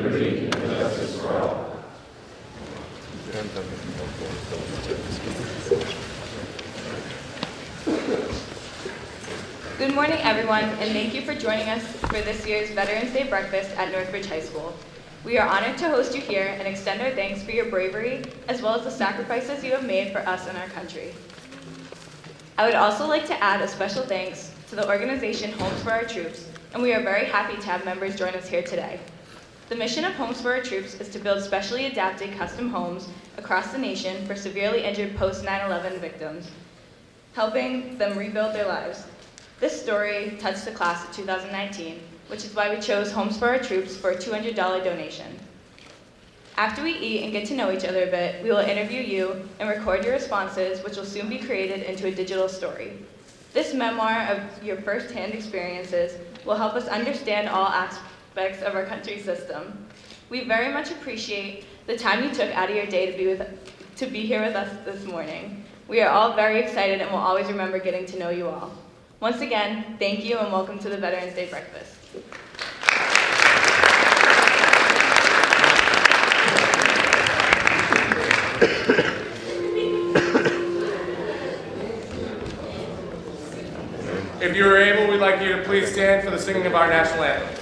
liberty and justice for all. Good morning, everyone, and thank you for joining us for this year's Veterans Day breakfast at Northbridge High School. We are honored to host you here and extend our thanks for your bravery, as well as the sacrifices you have made for us and our country. I would also like to add a special thanks to the organization Homes for Our Troops, and we are very happy to have members join us here today. The mission of Homes for Our Troops is to build specially adapted custom homes across the nation for severely injured post-9/11 victims, helping them rebuild their lives. This story touched the class of 2019, which is why we chose Homes for Our Troops for a $200 donation. After we eat and get to know each other a bit, we will interview you and record your responses, which will soon be created into a digital story. This memoir of your first-hand experiences will help us understand all aspects of our country's system. We very much appreciate the time you took out of your day to be here with us this morning. We are all very excited and will always remember getting to know you all. Once again, thank you and welcome to the Veterans Day breakfast. If you are able, we'd like you to please stand for the singing of our national anthem.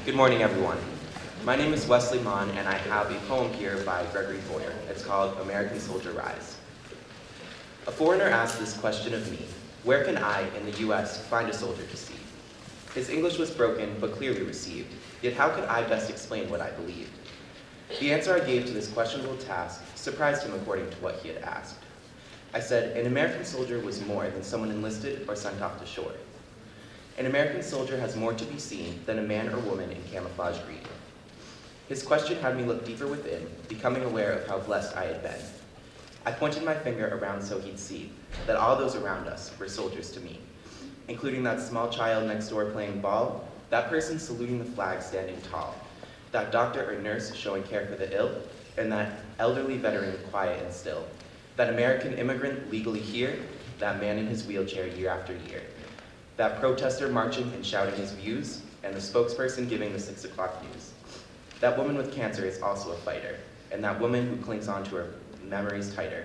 Good morning, everyone. My name is Wesley Mon, and I have a poem here by Gregory Boyer. It's called American Soldier Rise. A foreigner asked this question of me: where can I, in the US, find a soldier to see? His English was broken, but clearly received, yet how could I best explain what I believed? The answer I gave to this questionable task surprised him according to what he had asked. I said, an American soldier was more than someone enlisted or sent off to shore. An American soldier has more to be seen than a man or woman in camouflage green. His question had me look deeper within, becoming aware of how blessed I had been. I pointed my finger around so he'd see that all those around us were soldiers to me, including that small child next door playing ball, that person saluting the flag standing tall, that doctor or nurse showing care for the ill, and that elderly veteran quiet and still, that American immigrant legally here, that man in his wheelchair year after year, that protester marching and shouting his views, and the spokesperson giving the 6 o'clock news. That woman with cancer is also a fighter, and that woman who clings on to her memories tighter.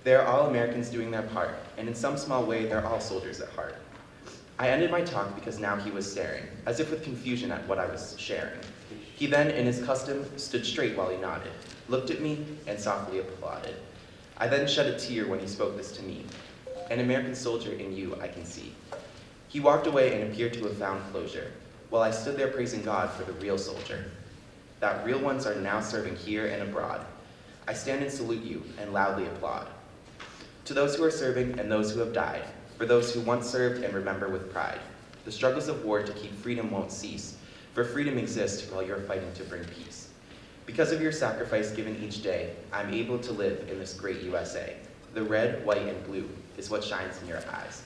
They are all Americans doing their part, and in some small way, they're all soldiers at heart. I ended my talk because now he was staring, as if with confusion at what I was sharing. He then, in his custom, stood straight while he nodded, looked at me, and softly applauded. I then shed a tear when he spoke this to me. An American soldier in you I can see. He walked away and appeared to have found closure, while I stood there praising God for the real soldier. That real ones are now serving here and abroad. I stand and salute you and loudly applaud. To those who are serving and those who have died, for those who once served and remember with pride, the struggles of war to keep freedom won't cease, for freedom exists while you're fighting to bring peace. Because of your sacrifice given each day, I'm able to live in this great USA. The red, white, and blue is what shines in your eyes.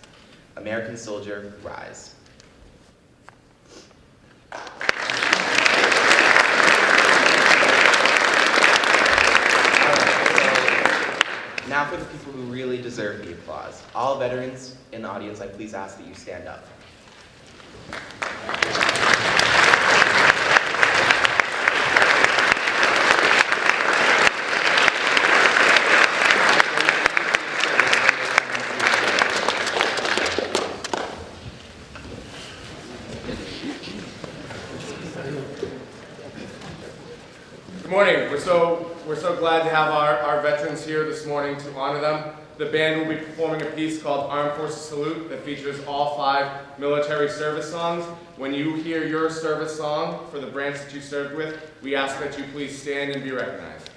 American soldier, rise. now for the people who really deserve the applause. All veterans in the audience, I please ask that you stand up. Good morning. We're so glad to have our veterans here this morning to honor them. The band will be performing a piece called Armed Forces Salute that features all 5 military service songs. When you hear your service song for the branch that you served with, we ask that you please stand and be recognized.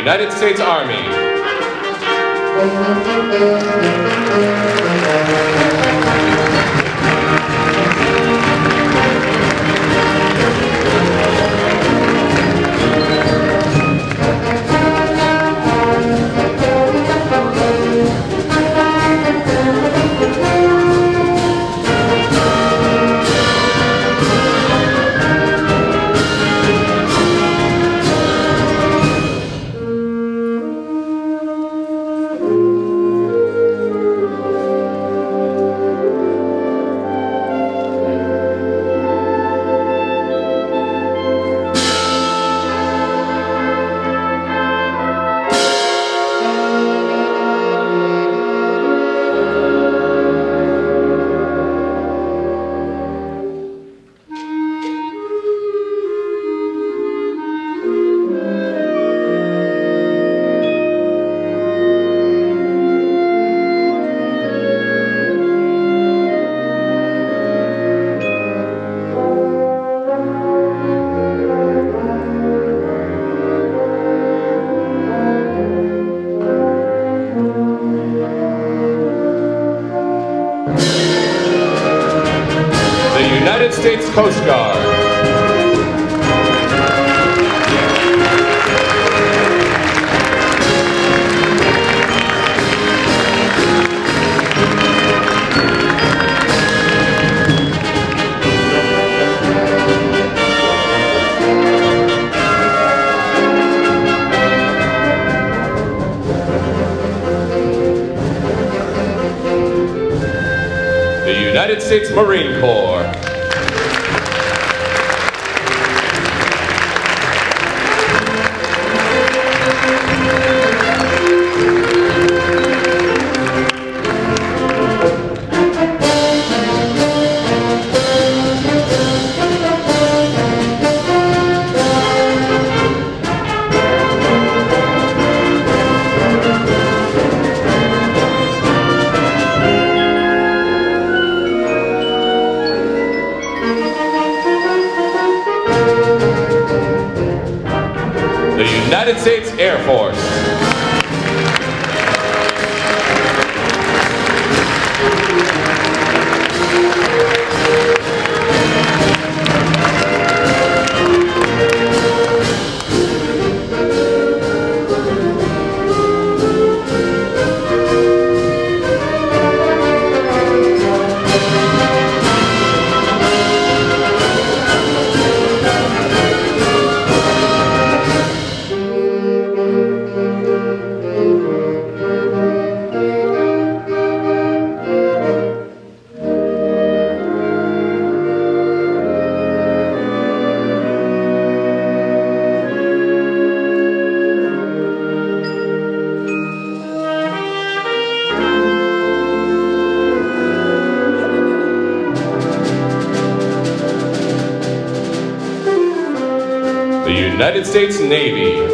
United States Army. United States Coast Guard. The United States Marine Corps. The United States Air Force. The United States Navy.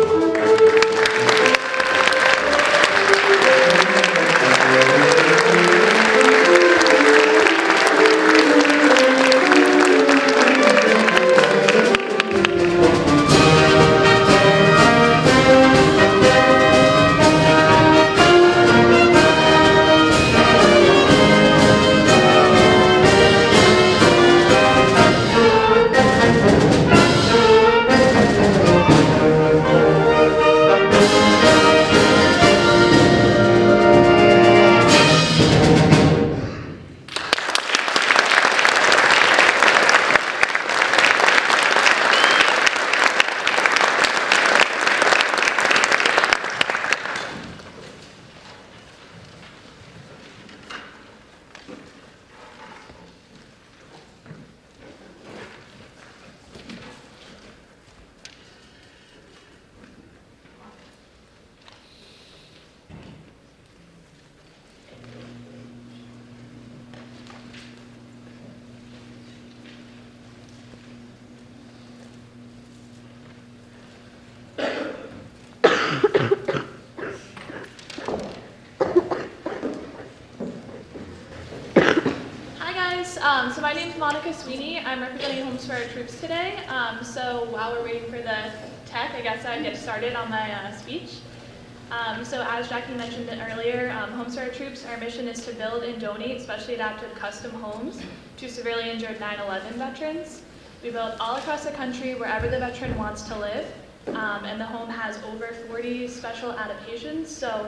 guys, so my name is Monica Sweeney. I'm representing Homes for Our Troops today. So while we're waiting for the tech, I guess I'd get started on my speech. So as Jackie mentioned it earlier, Homes for Our Troops, our mission is to build and donate specially adapted custom homes to severely injured 9/11 veterans. We build all across the country wherever the veteran wants to live, and the home has over 40 special adaptations. So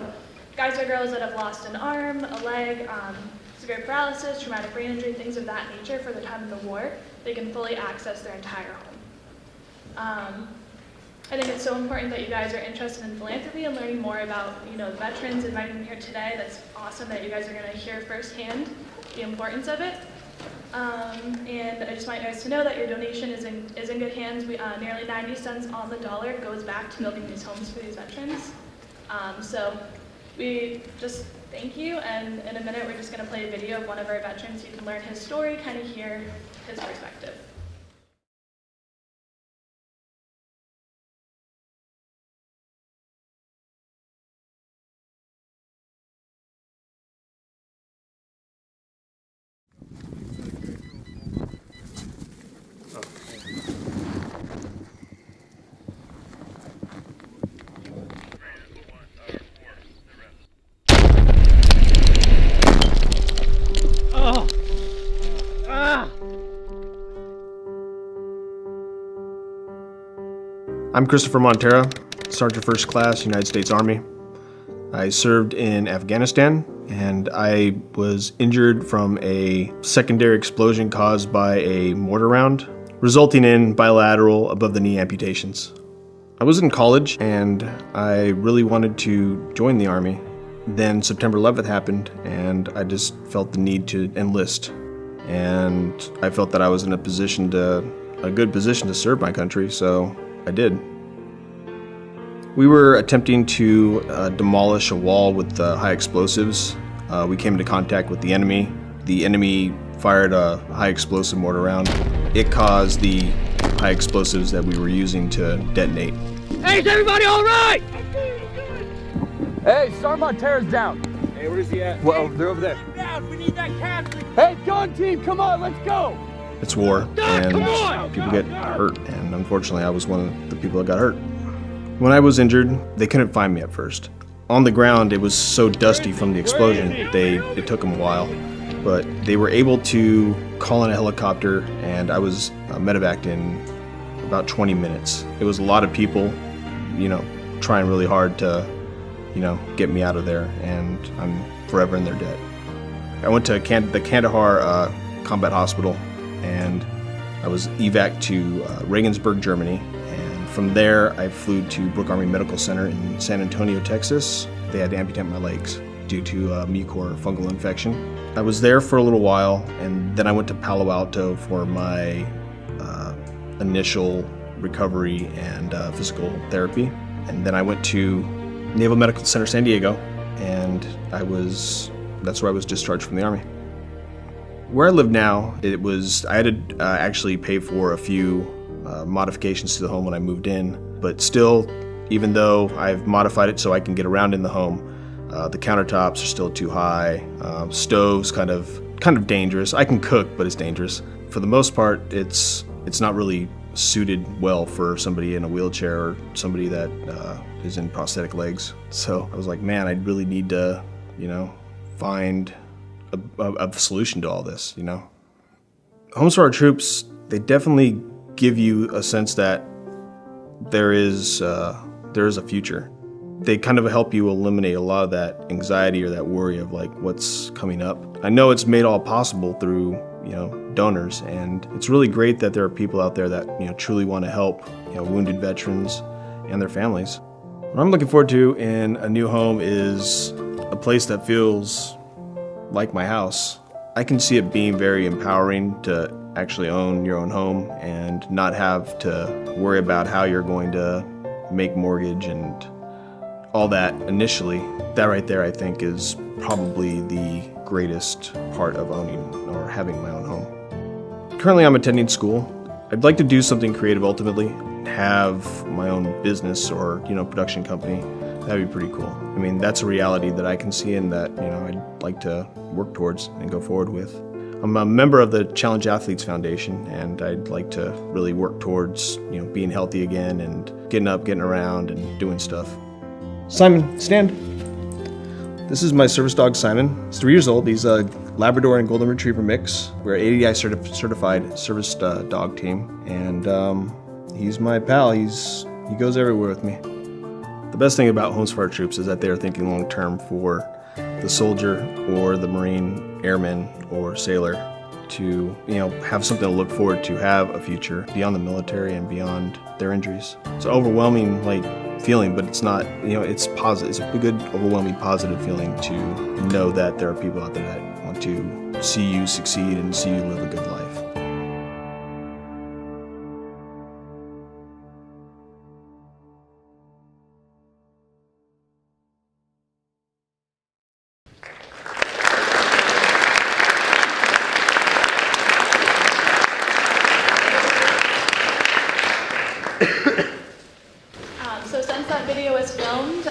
guys or girls that have lost an arm, a leg, severe paralysis, traumatic brain injury, things of that nature for the time of the war, they can fully access their entire home. I think it's so important that you guys are interested in philanthropy and learning more about, the veterans, inviting them here today. That's awesome that you guys are going to hear firsthand the importance of it. And I just want you guys to know that your donation is in good hands. Nearly 90 cents on the dollar goes back to building these homes for these veterans. So we just thank you, and in a minute we're just going to play a video of one of our veterans so you can learn his story, kind of hear his perspective. I'm Christopher Montero, Sergeant First Class, United States Army. I served in Afghanistan, and I was injured from a secondary explosion caused by a mortar round, resulting in bilateral above-the-knee amputations. I was in college, and I really wanted to join the Army. Then September 11th happened, and I just felt the need to enlist. And I felt that I was in a good position to serve my country, so I did. We were attempting to demolish a wall with high explosives. We came into contact with the enemy. The enemy fired a high explosive mortar round. It caused the high explosives that we were using to detonate. Hey, is everybody all right? Hey, Sergeant Montero's down. Hey, where is he at? Well, they're over there. Down. We need that captain. Hey, gun team, come on, let's go. It's war, Doc, and come on! people get hurt, and unfortunately I was one of the people that got hurt. When I was injured, they couldn't find me at first. On the ground, it was so dusty from the explosion, it took them a while. But they were able to call in a helicopter, and I was medevaced in about 20 minutes. It was a lot of people, trying really hard to, get me out of there, and I'm forever in their debt. I went to the Kandahar Combat Hospital, and I was evac to Regensburg, Germany. And from there, I flew to Brooke Army Medical Center in San Antonio, Texas. They had to amputate my legs due to mucor fungal infection. I was there for a little while, and then I went to Palo Alto for my initial recovery and physical therapy. And then I went to Naval Medical Center San Diego, and that's where I was discharged from the Army. Where I live now, I had to actually pay for a few modifications to the home when I moved in, but still, even though I've modified it so I can get around in the home, the countertops are still too high. Stove's kind of dangerous. I can cook, but it's dangerous. For the most part, it's not really suited well for somebody in a wheelchair or somebody that is in prosthetic legs. So I was like, man, I really need to, find a solution to all this, Homes for Our Troops, they definitely give you a sense that there is a future. They kind of help you eliminate a lot of that anxiety or that worry of like what's coming up. I know it's made all possible through, donors, and it's really great that there are people out there that, truly want to help, wounded veterans and their families. What I'm looking forward to in a new home is a place that feels like my house. I can see it being very empowering to actually own your own home and not have to worry about how you're going to make mortgage and all that initially. That right there, I think, is probably the greatest part of owning or having my own home. Currently, I'm attending school. I'd like to do something creative ultimately, have my own business or, production company. That'd be pretty cool. I mean, that's a reality that I can see and that, I'd like to work towards and go forward with. I'm a member of the Challenge Athletes Foundation, and I'd like to really work towards, being healthy again and getting up, getting around, and doing stuff. Simon, stand. This is my service dog, Simon. He's 3 years old. He's a Labrador and Golden Retriever mix. We're ADI certified service dog team, and he's my pal. He goes everywhere with me. The best thing about Homes for Our Troops is that they are thinking long term for the soldier or the Marine, airman, or sailor to, have something to look forward to, have a future beyond the military and beyond their injuries. It's an overwhelming, feeling, but it's not, it's positive. It's a good, overwhelming, positive feeling to know that there are people out there that want to see you succeed and see you live a good life. So since that video was filmed,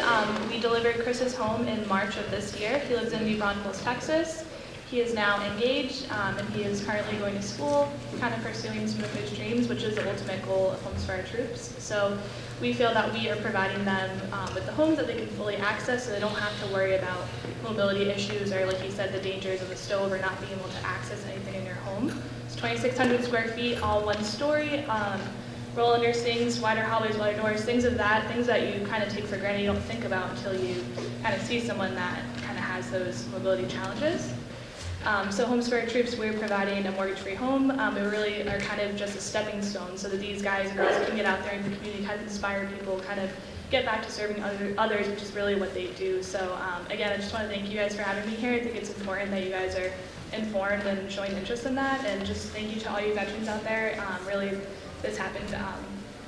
we delivered Chris's home in March of this year. He lives in New Braunfels, Texas. He is now engaged, and he is currently going to school, kind of pursuing some of his dreams, which is the ultimate goal of Homes for Our Troops. So we feel that we are providing them with the homes that they can fully access, so they don't have to worry about mobility issues or, like he said, the dangers of the stove or not being able to access anything in your home. It's 2,600 square feet, all one story. Roll under sinks, wider hallways, wider doors, things that you kind of take for granted, you don't think about until you kind of see someone that kind of has those mobility challenges. So Homes for Our Troops, we're providing a mortgage-free home. We really are kind of just a stepping stone so that these guys and girls can get out there in the community, kind of inspire people, kind of get back to serving others, which is really what they do. So again, I just want to thank you guys for having me here. I think it's important that you guys are informed and showing interest in that, and just thank you to all you veterans out there. Really, this happened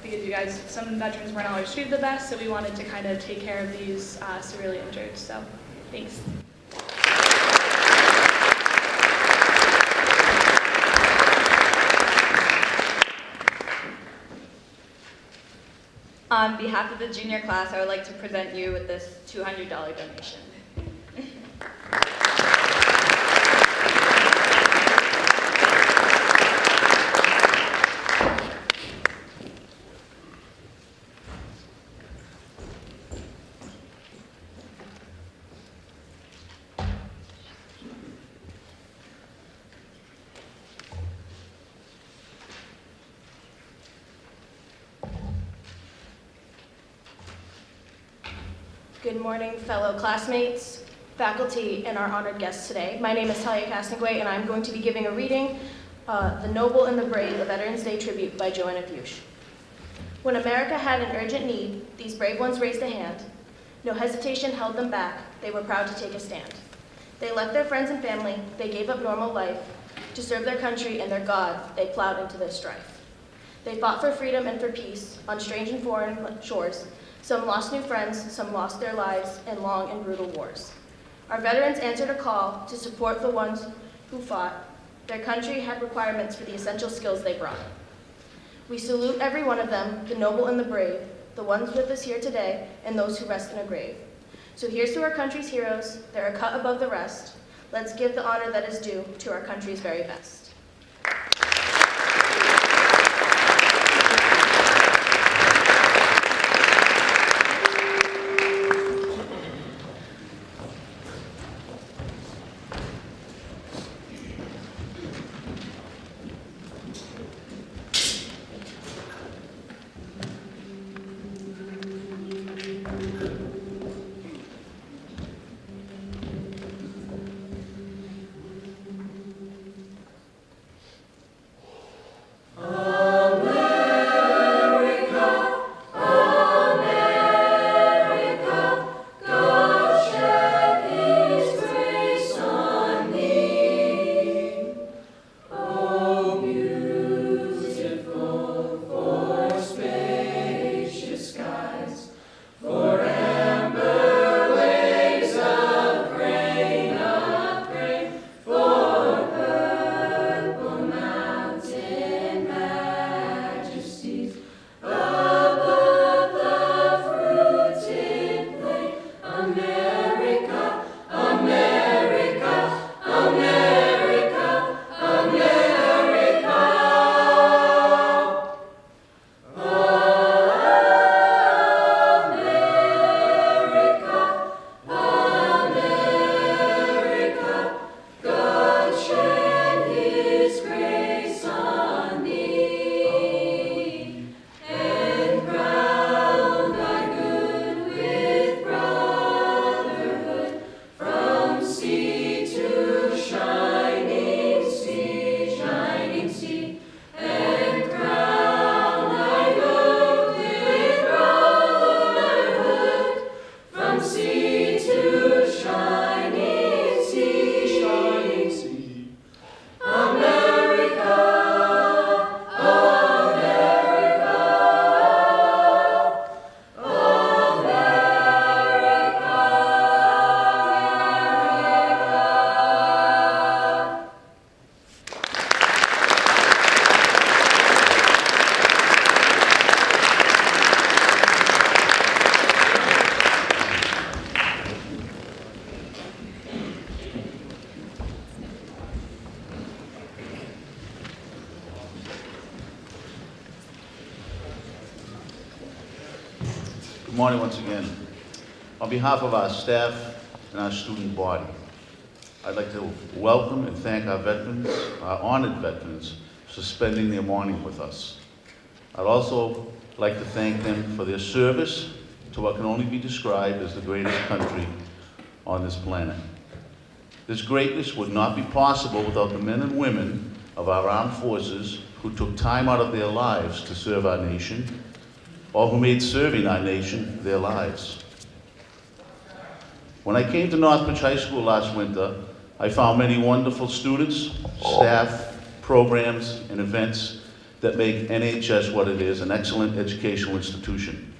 because you guys, some veterans weren't always treated the best, so we wanted to kind of take care of these severely injured. So, thanks. On behalf of the junior class, I would like to present you with this $200 donation. Good morning, fellow classmates, faculty, and our honored guests today. My name is Talia Castingway, and I'm going to be giving a reading, The Noble and the Brave, a Veterans Day Tribute by Joanna Bush. When America had an urgent need, these brave ones raised a hand. No hesitation held them back. They were proud to take a stand. They left their friends and family. They gave up normal life. To serve their country and their God, they plowed into their strife. They fought for freedom and for peace on strange and foreign shores. Some lost new friends, some lost their lives in long and brutal wars. Our veterans answered a call to support the ones who fought. Their country had requirements for the essential skills they brought. We salute every one of them, the noble and the brave, the ones with us here today, and those who rest in a grave. So here's to our country's heroes. They're a cut above the rest. Let's give the honor that is due to our country's very best. Good morning once again. On behalf of our staff and our student body, I'd like to welcome and thank our veterans, our honored veterans, for spending their morning with us. I'd also like to thank them for their service to what can only be described as the greatest country on this planet. This greatness would not be possible without the men and women of our armed forces who took time out of their lives to serve our nation, or who made serving our nation their lives. When I came to Northbridge High School last winter, I found many wonderful students, staff, programs, and events that make NHS what it is, an excellent educational institution.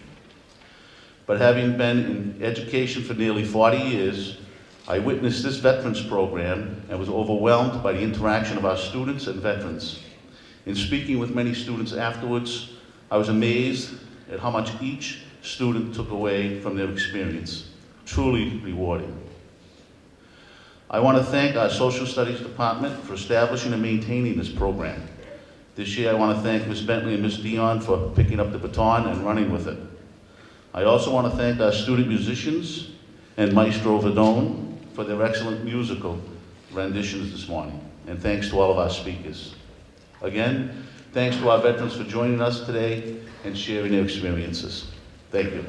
But having been in education for nearly 40 years, I witnessed this veterans program and was overwhelmed by the interaction of our students and veterans. In speaking with many students afterwards, I was amazed at how much each student took away from their experience. Truly rewarding. I want to thank our Social Studies Department for establishing and maintaining this program. This year I want to thank Ms. Bentley and Ms. Dion for picking up the baton and running with it. I also want to thank our student musicians and Maestro Verdone for their excellent musical renditions this morning. And thanks to all of our speakers. Again, thanks to our veterans for joining us today and sharing their experiences. Thank you.